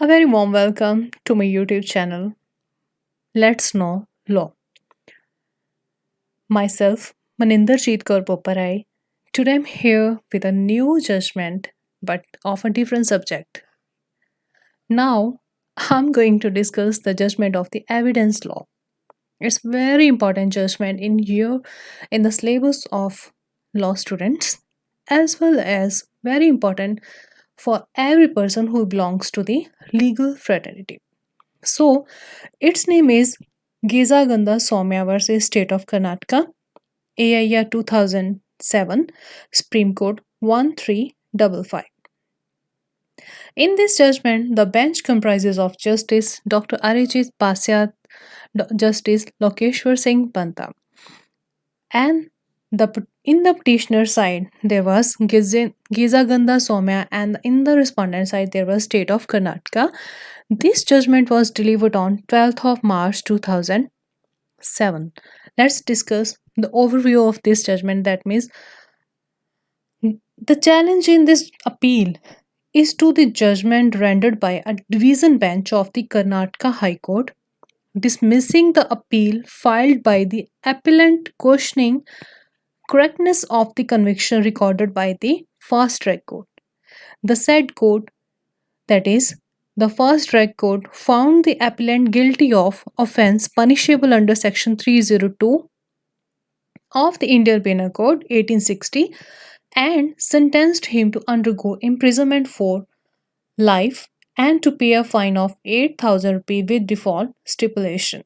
A very warm welcome to my YouTube channel, Let's Know Law. Myself, Maninderjeet Kaur Poparai. Today I'm here with a new judgment but of a different subject. Now, I'm going to discuss the judgment of the evidence law. It's very important judgment in the syllabus of law students as well as very important for every person who belongs to the legal fraternity. So, its name is Gizaganda Soumya versus State of Karnataka, AIR 2007, Supreme Court 1355. In this judgment, the bench comprises of Justice Dr. Arijit Pasya, Justice Lokeshwar Singh Panta, and in the petitioner side there was Gizaganda Soumya, and in the respondent side there was State of Karnataka. This judgment was delivered on 12th of March 2007. Let's discuss the overview of this judgment. That means the challenge in this appeal is to the judgment rendered by a division bench of the Karnataka High Court, dismissing the appeal filed by the appellant questioning correctness of the conviction recorded by the fast track court. The said court, that is, the fast track court, found the appellant guilty of offence punishable under section 302 of the Indian Penal Code 1860 and sentenced him to undergo imprisonment for life and to pay a fine of 8,000 rupees with default stipulation.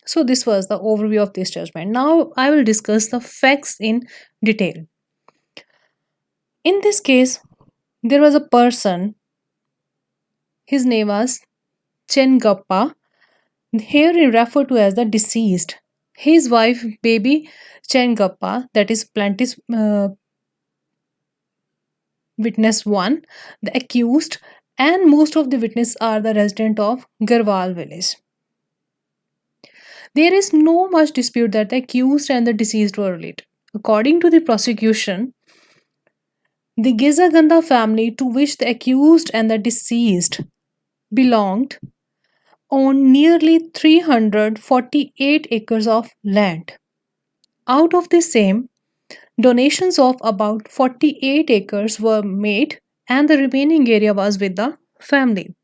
So, this was the overview of this judgment. Now, I will discuss the facts in detail. In this case, there was a person, his name was Chengappa, here referred to as the deceased. His wife, baby Chengappa, that is plaintiff witness 1, the accused, and most of the witnesses are the resident of Garwal village. There is no much dispute that the accused and the deceased were related. According to the prosecution, the Gizaganda family to which the accused and the deceased belonged owned nearly 348 acres of land. Out of the same, donations of about 48 acres were made and the remaining area was with the family.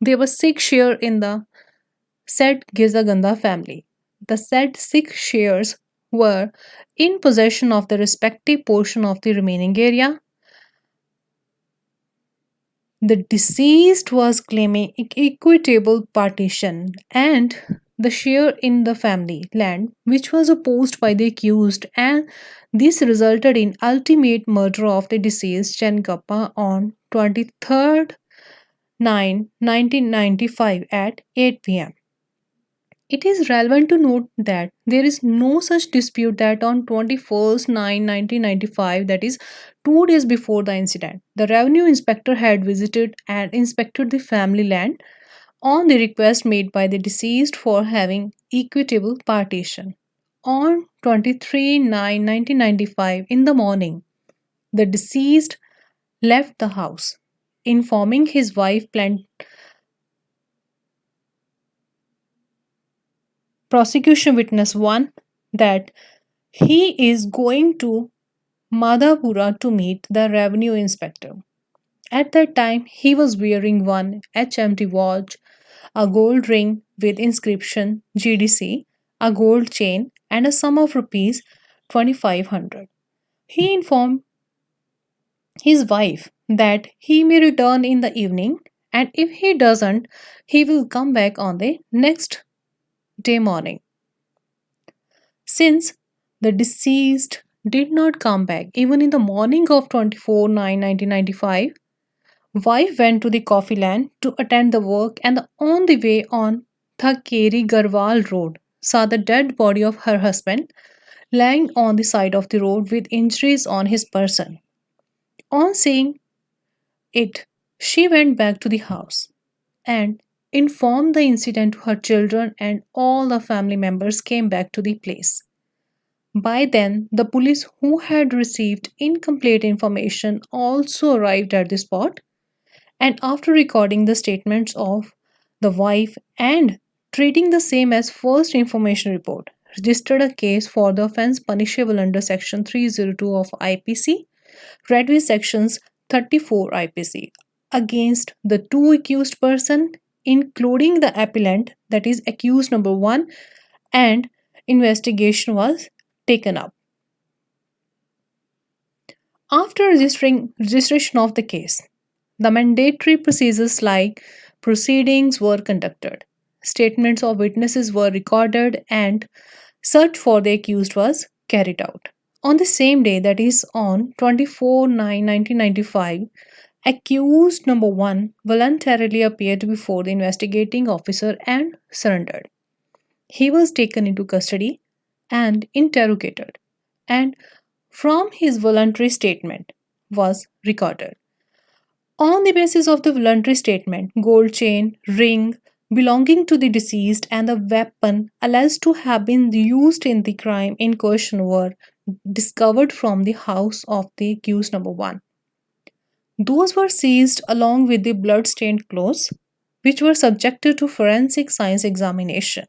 There were 6 shares in the said Gizaganda family. The said 6 shares were in possession of the respective portion of the remaining area. The deceased was claiming equitable partition and the share in the family land, which was opposed by the accused, and this resulted in ultimate murder of the deceased Chengappa on 23rd 9 1995 at 8 p.m. It is relevant to note that there is no such dispute that on 21st 9 1995, that is 2 days before the incident, the revenue inspector had visited and inspected the family land on the request made by the deceased for having equitable partition. On 23 9 1995 in the morning, the deceased left the house, informing his wife prosecution witness 1 that he is going to Madhapura to meet the revenue inspector. At that time, he was wearing one HMT watch, a gold ring with inscription GDC, a gold chain, and a sum of rupees 2500. He informed his wife that he may return in the evening, and if he doesn't, he will come back on the next day morning. Since the deceased did not come back even in the morning of 24 9 1995, wife went to the coffee land to attend the work and on the way on Thakeri Garwal Road saw the dead body of her husband lying on the side of the road with injuries on his person. On seeing it, she went back to the house and informed the incident to her children, and all the family members came back to the place. By then, the police who had received incomplete information also arrived at the spot And after recording the statements of the wife and treating the same as first information report, registered a case for the offense punishable under section 302 of IPC, read with sections 34 IPC, against the two accused person, including the appellant, that is accused number 1, and investigation was taken up. After registration of the case, the mandatory procedures like proceedings were conducted, statements of witnesses were recorded, and search for the accused was carried out. On the same day, that is on 24/9/1995, accused number 1 voluntarily appeared before the investigating officer and surrendered. He was taken into custody and interrogated, and from his voluntary statement was recorded. On the basis of the voluntary statement, gold chain, ring belonging to the deceased and the weapon alleged to have been used in the crime in question were discovered from the house of the accused number 1. Those were seized along with the blood-stained clothes, which were subjected to forensic science examination.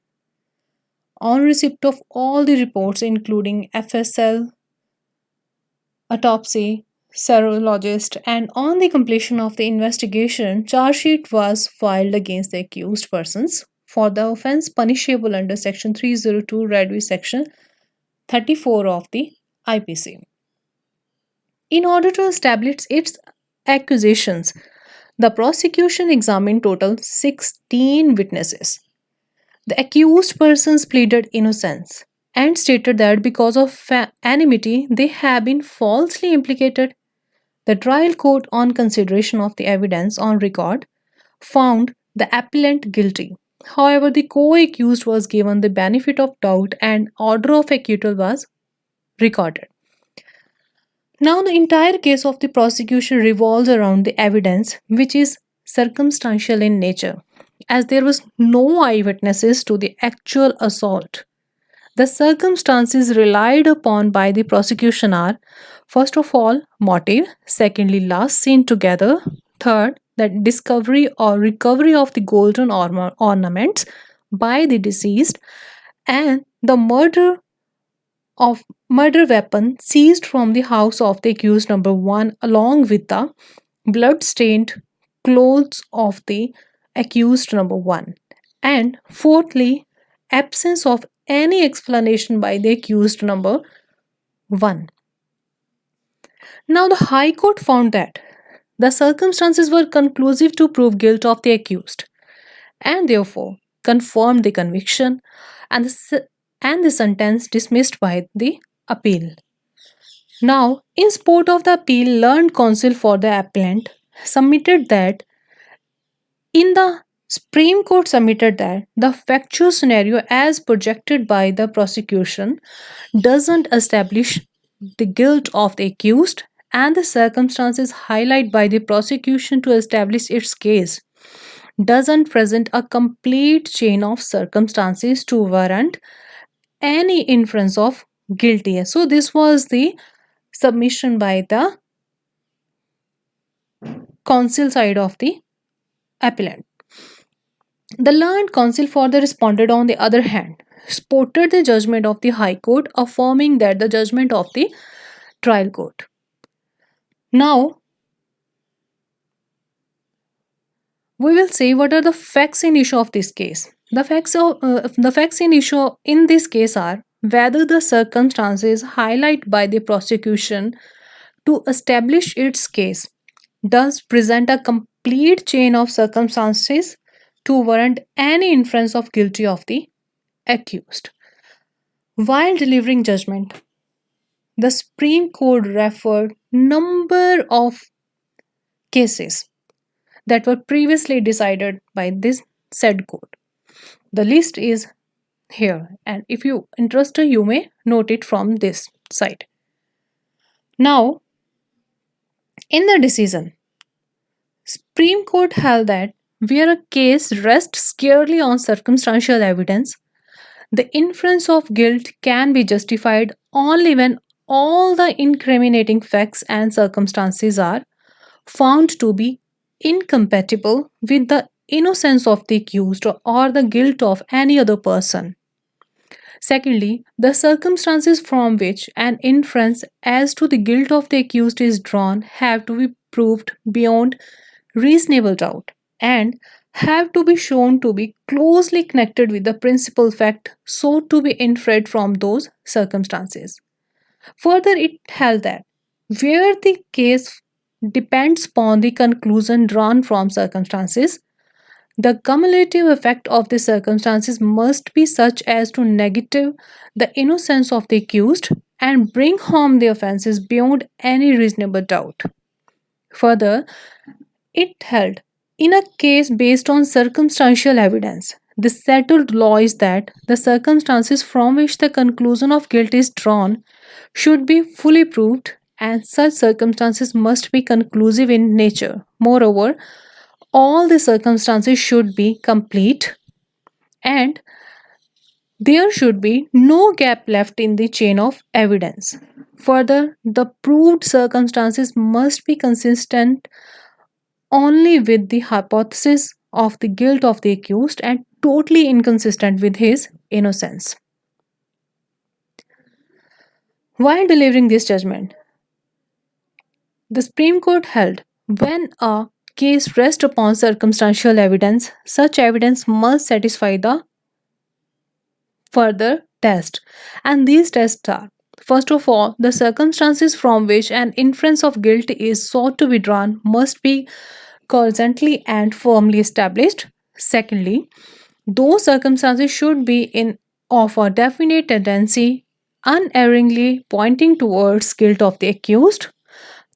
On receipt of all the reports, including FSL, autopsy, serologist, and on the completion of the investigation, charge sheet was filed against the accused persons for the offense punishable under section 302 read with section 34 of the IPC. In order to establish its accusations, the prosecution examined total 16 witnesses. The accused persons pleaded innocence and stated that because of enmity they have been falsely implicated. The trial court, on consideration of the evidence on record, found the appellant guilty. However, the co-accused was given the benefit of doubt and order of acquittal was recorded. Now, the entire case of the prosecution revolves around the evidence, which is circumstantial in nature, as there was no eyewitnesses to the actual assault. The circumstances relied upon by the prosecution are, first of all, motive, secondly, last seen together, third, that discovery or recovery of the golden ornaments by the deceased, and the murder weapon seized from the house of the accused number 1 along with the blood-stained clothes of the accused number 1, and fourthly, absence of any explanation by the accused number 1. Now, the High Court found that the circumstances were conclusive to prove guilt of the accused and therefore confirmed the conviction and the sentence dismissed by the appeal. Now, in support of the appeal, learned counsel for the appellant submitted that in the Supreme Court submitted that the factual scenario as projected by the prosecution doesn't establish the guilt of the accused, and the circumstances highlighted by the prosecution to establish its case doesn't present a complete chain of circumstances to warrant any inference of guilty. So this was the submission by the counsel side of the appellant. The learned counsel for the respondent, on the other hand, supported the judgment of the High Court, affirming that the judgment of the trial court. Now, we will say what are the facts in issue of this case. The facts in issue in this case are whether the circumstances highlighted by the prosecution to establish its case does present a complete chain of circumstances to warrant any inference of guilty of the accused. While delivering judgment, the Supreme Court referred number of cases that were previously decided by this said court. The list is here, and if you interested, you may note it from this side. Now, in the decision, Supreme Court held that where a case rests squarely on circumstantial evidence, the inference of guilt can be justified only when all the incriminating facts and circumstances are found to be incompatible with the innocence of the accused or the guilt of any other person. Secondly, the circumstances from which an inference as to the guilt of the accused is drawn have to be proved beyond reasonable doubt and have to be shown to be closely connected with the principal fact so to be inferred from those circumstances. Further, it held that where the case depends upon the conclusion drawn from circumstances, the cumulative effect of the circumstances must be such as to negative the innocence of the accused and bring home the offences beyond any reasonable doubt. Further, it held in a case based on circumstantial evidence, the settled law is that the circumstances from which the conclusion of guilt is drawn should be fully proved and such circumstances must be conclusive in nature. Moreover, all the circumstances should be complete and there should be no gap left in the chain of evidence. Further, the proved circumstances must be consistent only with the hypothesis of the guilt of the accused and totally inconsistent with his innocence. While delivering this judgment, the Supreme Court held when a case rests upon circumstantial evidence, such evidence must satisfy the further test. And these tests are first of all, the circumstances from which an inference of guilt is sought to be drawn must be cogently and firmly established. Secondly, those circumstances should be in of a definite tendency, unerringly pointing towards guilt of the accused.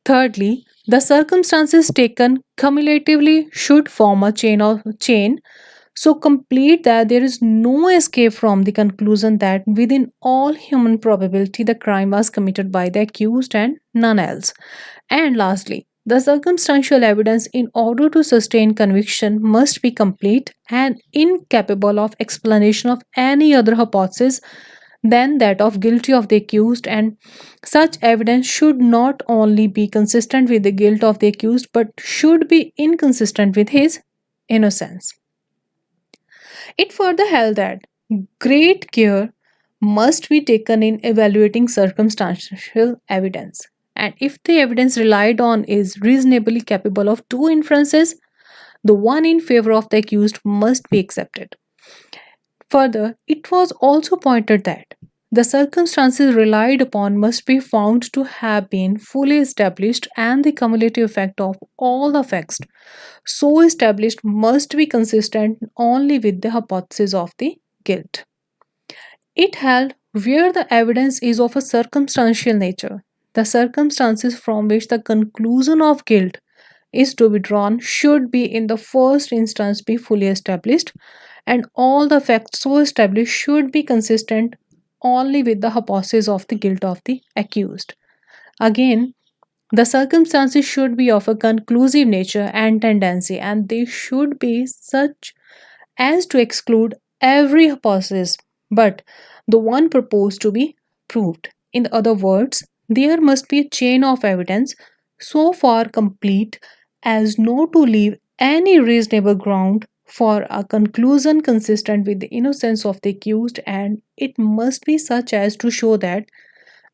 Thirdly, the circumstances taken cumulatively should form a chain so complete that there is no escape from the conclusion that within all human probability the crime was committed by the accused and none else. And lastly, the circumstantial evidence in order to sustain conviction must be complete and incapable of explanation of any other hypothesis than that of guilty of the accused, and such evidence should not only be consistent with the guilt of the accused but should be inconsistent with his innocence. It further held that great care must be taken in evaluating circumstantial evidence, and if the evidence relied on is reasonably capable of two inferences, the one in favor of the accused must be accepted. Further, it was also pointed that the circumstances relied upon must be found to have been fully established, and the cumulative effect of all the facts so established must be consistent only with the hypothesis of the guilt. It held where the evidence is of a circumstantial nature, the circumstances from which the conclusion of guilt is to be drawn should be in the first instance be fully established, and all the facts so established should be consistent only with the hypothesis of the guilt of the accused. Again, the circumstances should be of a conclusive nature and tendency, and they should be such as to exclude every hypothesis but the one proposed to be proved. In other words, there must be a chain of evidence so far complete as not to leave any reasonable ground for a conclusion consistent with the innocence of the accused, and it must be such as to show that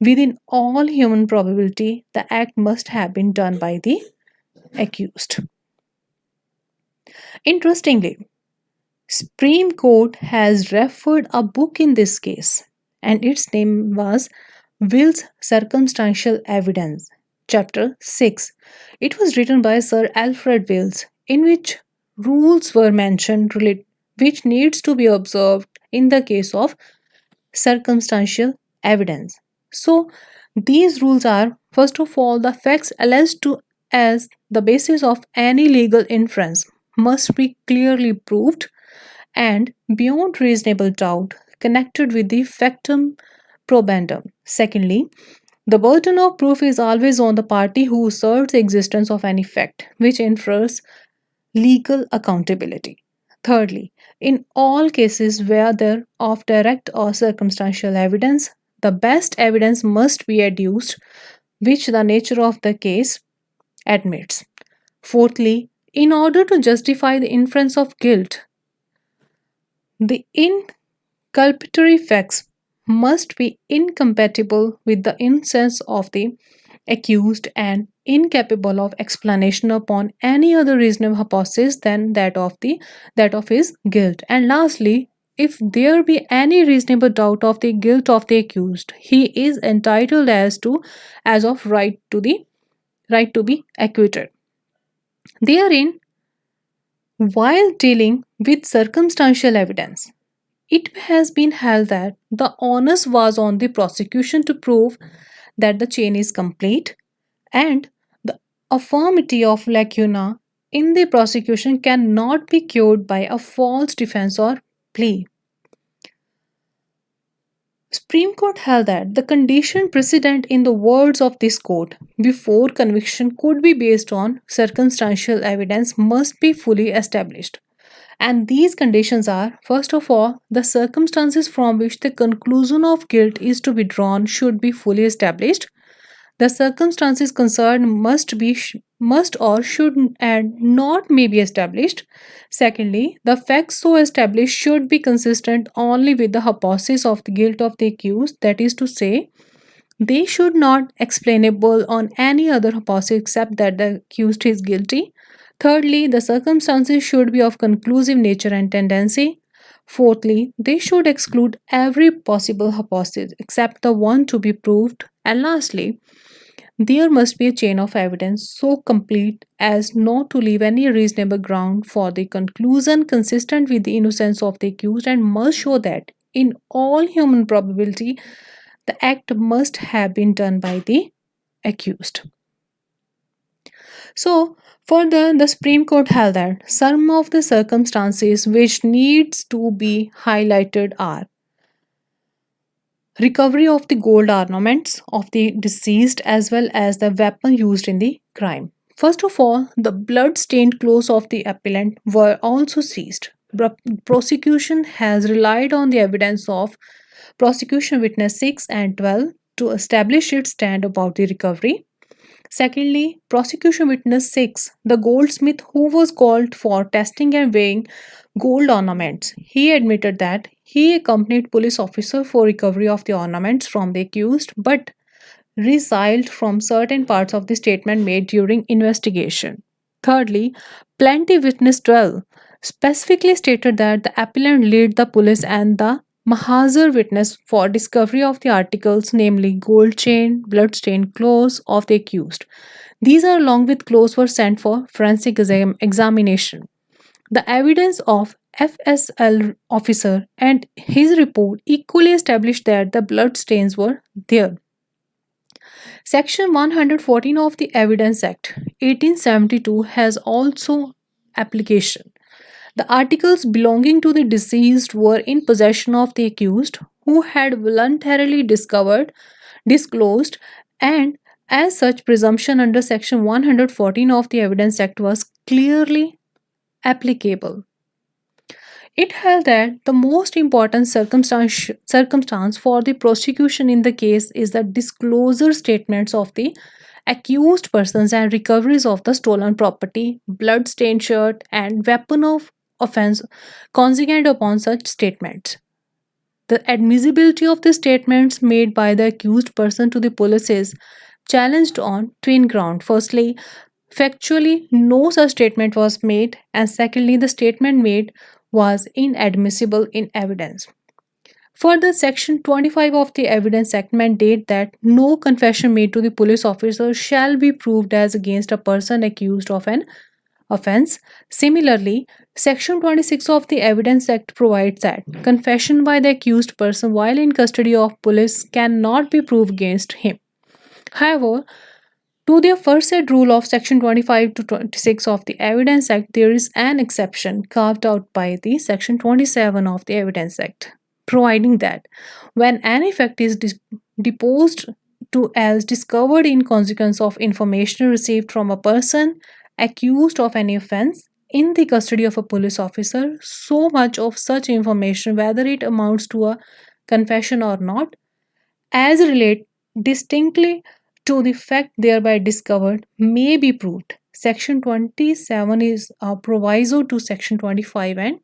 within all human probability the act must have been done by the accused. Interestingly, Supreme Court has referred a book in this case, and its name was Will's Circumstantial Evidence, Chapter 6. It was written by Sir Alfred Wills, in which rules were mentioned which needs to be observed in the case of circumstantial evidence. So, these rules are first of all, the facts alleged to as the basis of any legal inference must be clearly proved and beyond reasonable doubt connected with the factum probandum. Secondly, the burden of proof is always on the party who asserts the existence of any fact which infers legal accountability. Thirdly, in all cases, whether of direct or circumstantial evidence, the best evidence must be adduced which the nature of the case admits. Fourthly, In order to justify the inference of guilt, the inculpatory facts must be incompatible with the innocence of the accused and incapable of explanation upon any other reasonable hypothesis than that of his guilt. And lastly, if there be any reasonable doubt of the guilt of the accused, he is entitled as of right to be acquitted. Therein, while dealing with circumstantial evidence, it has been held that the onus was on the prosecution to prove that the chain is complete, and the affirmity of lacuna in the prosecution cannot be cured by a false defense or plea. Supreme Court held that the condition precedent in the words of this court before conviction could be based on circumstantial evidence must be fully established. And these conditions are, first of all, the circumstances from which the conclusion of guilt is to be drawn should be fully established. The circumstances concerned must or should and not may be established. Secondly, the facts so established should be consistent only with the hypothesis of the guilt of the accused, that is to say, they should not explainable on any other hypothesis except that the accused is guilty. Thirdly, the circumstances should be of conclusive nature and tendency. Fourthly, they should exclude every possible hypothesis except the one to be proved. And lastly, there must be a chain of evidence so complete as not to leave any reasonable ground for the conclusion consistent with the innocence of the accused, and must show that, in all human probability, the act must have been done by the accused. So, further, the Supreme Court held that some of the circumstances which needs to be highlighted are recovery of the gold ornaments of the deceased as well as the weapon used in the crime. First of all, the blood-stained clothes of the appellant were also seized. Prosecution has relied on the evidence of prosecution witness 6 and 12 to establish its stand about the recovery. Secondly, prosecution witness 6, the goldsmith who was called for testing and weighing gold ornaments, he admitted that he accompanied police officer for recovery of the ornaments from the accused but resiled from certain parts of the statement made during investigation. Thirdly, plaintiff witness 12 specifically stated that the appellant led the police and the Mahazar witness for discovery of the articles, namely gold chain, blood-stained clothes of the accused. These, along with clothes, were sent for forensic examination. The evidence of FSL officer and his report equally established that the blood stains were there. Section 114 of the Evidence Act 1872 has also application. The articles belonging to the deceased were in possession of the accused, who had voluntarily disclosed, and as such, presumption under Section 114 of the Evidence Act was clearly applicable. It held that the most important circumstance for the prosecution in the case is the disclosure statements of the accused persons and recoveries of the stolen property, blood-stained shirt, and weapon of offense consequent upon such statements. The admissibility of the statements made by the accused person to the police is challenged on twin ground. Firstly, factually, no such statement was made, and secondly, the statement made was inadmissible in evidence. Further, Section 25 of the Evidence Act mandate that no confession made to the police officer shall be proved as against a person accused of an offense. Similarly, Section 26 of the Evidence Act provides that confession by the accused person while in custody of police cannot be proved against him. However, to the aforesaid rule of Section 25 to 26 of the Evidence Act, there is an exception carved out by the Section 27 of the Evidence Act, providing that when any fact is deposed to as discovered in consequence of information received from a person accused of any offense in the custody of a police officer, so much of such information, whether it amounts to a confession or not, as relate distinctly to the fact thereby discovered, may be proved Section 27 is a proviso to Section 25 and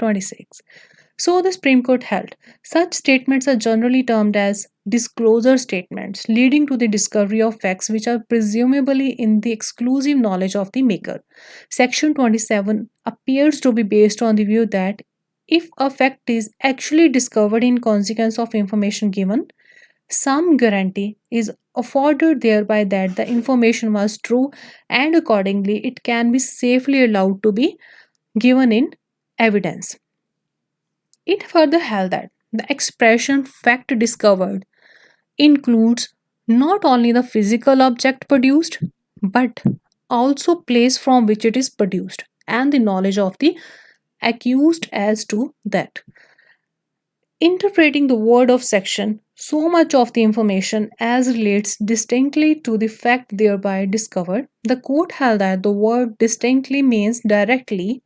26. So the Supreme Court held such statements are generally termed as disclosure statements, leading to the discovery of facts which are presumably in the exclusive knowledge of the maker. Section 27 appears to be based on the view that if a fact is actually discovered in consequence of information given, some guarantee is afforded thereby that the information was true, and accordingly it can be safely allowed to be given in evidence. It further held that the expression fact discovered includes not only the physical object produced but also place from which it is produced and the knowledge of the accused as to that. Interpreting the word of section, so much of the information as relates distinctly to the fact thereby discovered, the court held that the word distinctly means directly,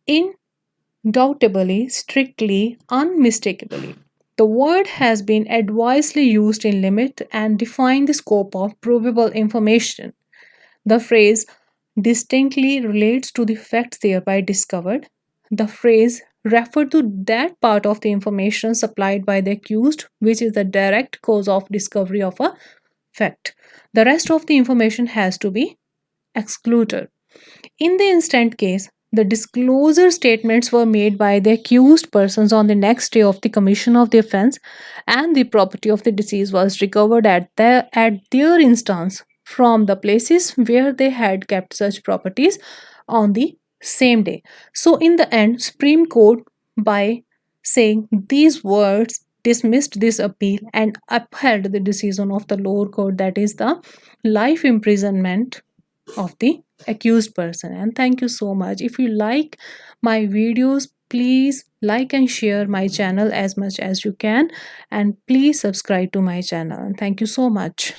undoubtedly, strictly, unmistakably. The word has been advisedly used in limit and define the scope of provable information. The phrase distinctly relates to the facts thereby discovered. The phrase refer to that part of the information supplied by the accused which is the direct cause of discovery of a fact. The rest of the information has to be excluded. In the instant case, the disclosure statements were made by the accused persons on the next day of the commission of the offense, and the property of the deceased was recovered at their instance from the places where they had kept such properties on the same day. So, in the end, Supreme Court, by saying these words, dismissed this appeal and upheld the decision of the lower court, that is the life imprisonment of the accused person. And thank you so much. If you like my videos, please like and share my channel as much as you can, and please subscribe to my channel. And thank you so much.